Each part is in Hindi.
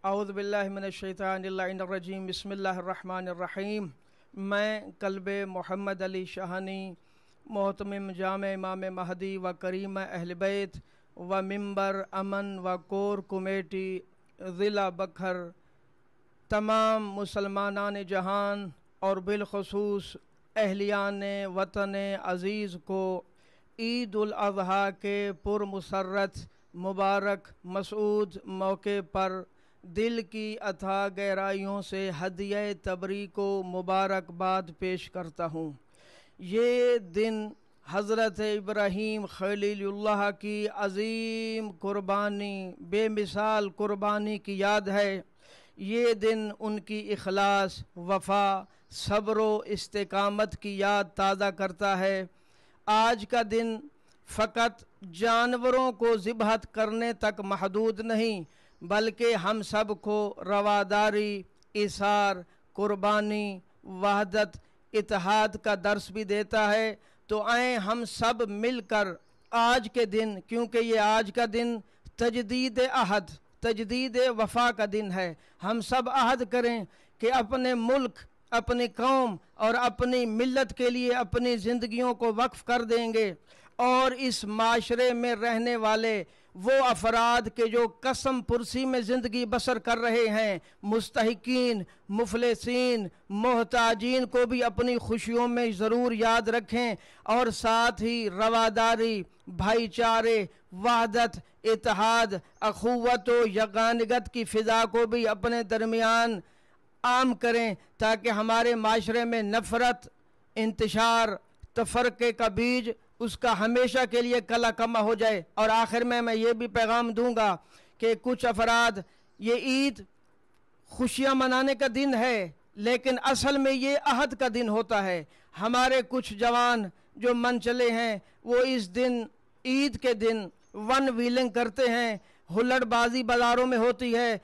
औज़ु बिल्लाहि मिनश्शैतानिर्रजीम बिस्मिल्लाहिर्रहमानिर्रहीम। मैं कल्ब मोहम्मद अली शाहानी मोहतमिम जाम इमाम महदी व करीम अहल बैत व मिंबर अमन व कोर कमेटी ज़िला बखर तमाम मुसलमानान जहान और बिलखसूस अहलियान वतन अज़ीज़ को ईद उल अज़हा के पुरमसरत मुबारक मसूद मौके पर दिल की अथा गहराइयों से हदिया तबरी को मुबारकबाद पेश करता हूँ। ये दिन हज़रत इब्राहीम खलीलुल्लाह की अज़ीम कुर्बानी, बेमिसाल कुर्बानी की याद है। ये दिन उनकी इखलास, वफ़ा, सब्र व इस्तिकामत की याद ताज़ा करता है। आज का दिन फ़कत जानवरों को ज़िबहत करने तक महदूद नहीं, बल्कि हम सब को रवादारी, इसार, कुर्बानी, वहदत, इत्तेहाद का दर्स भी देता है। तो आए हम सब मिलकर आज के दिन, क्योंकि ये आज का दिन तजदीद अहद, तजदीद वफ़ा का दिन है, हम सब अहद करें कि अपने मुल्क, अपनी कौम और अपनी मिल्लत के लिए अपनी ज़िंदगियों को वक्फ़ कर देंगे और इस माशरे में रहने वाले वो अफराद के जो कसम पुरसी में ज़िंदगी बसर कर रहे हैं, मुस्तहिकीन, मुफलिसीन, मोहताजीन को भी अपनी खुशियों में ज़रूर याद रखें और साथ ही रवादारी, भाईचारे, वहदत, इत्तेहाद, अखुवत व यगानिगत की फ़िज़ा को भी अपने दरमियान आम करें, ताकि हमारे माशरे में नफ़रत, इंतशार, तफरके का बीज उसका हमेशा के लिए कला कमा हो जाए। और आखिर में मैं ये भी पैगाम दूंगा कि कुछ अफराद ये ईद खुशियाँ मनाने का दिन है, लेकिन असल में ये अहद का दिन होता है। हमारे कुछ जवान जो मन चले हैं वो इस दिन, ईद के दिन वन व्हीलिंग करते हैं, हुल्लड़बाजी बाज़ारों में होती है।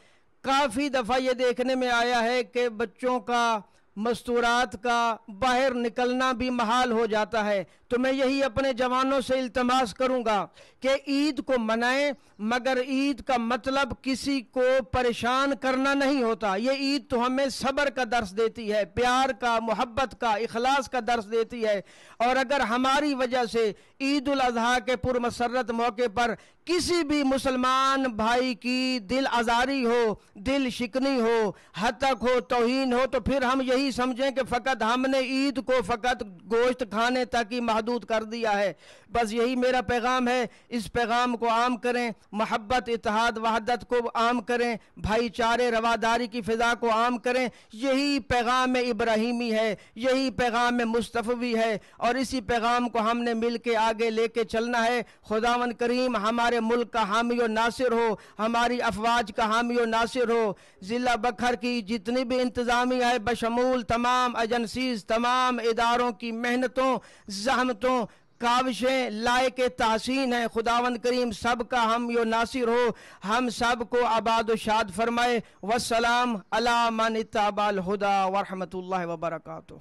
काफ़ी दफ़ा ये देखने में आया है कि बच्चों का, मस्तूरात का बाहर निकलना भी महाल हो जाता है। तो मैं यही अपने जवानों से इल्तमास करूंगा कि ईद को मनाएं, मगर ईद का मतलब किसी को परेशान करना नहीं होता। ये ईद तो हमें सब्र का दर्स देती है, प्यार का, मोहब्बत का, इखलास का दर्स देती है। और अगर हमारी वजह से ईद उल अज़हा के पुरमसरत मौके पर किसी भी मुसलमान भाई की दिल आज़ारी हो, दिल शिकनी हो, हतक हो, तौहीन हो, तो फिर हम यही समझें कि फ़कत हमने ईद को फ़कत गोश्त खाने तक ही महदूद कर दिया है। बस यही मेरा पैगाम है। इस पैगाम को आम करें, मोहब्बत, इत्तेहाद, वहदत को आम करें, भाईचारे, रवादारी की फ़िज़ा को आम करें। यही पैगाम इब्राहीमी है, यही पैगाम मुस्तफ़वी है और इसी पैगाम को हमने मिल के आगे लेके चलना है। खुदावन करीम हमारे मुल्क का हामी और नासिर हो, हमारी अफवाज का हामी और नासिर हो। ज़िला बखर की जितनी भी इंतज़ामिया है बशमूल तमाम एजेंसीज, तमाम इदारों की मेहनतों, ज़हमतों, काविशें लायक तहसीन है। खुदावंद करीम सब का हम यो नासिर हो, हम सब को आबाद व शाद फरमाए। वस्सलाम अला मन इत्तबअल हुदा व रहमतुल्लाहि व बरकातुहू।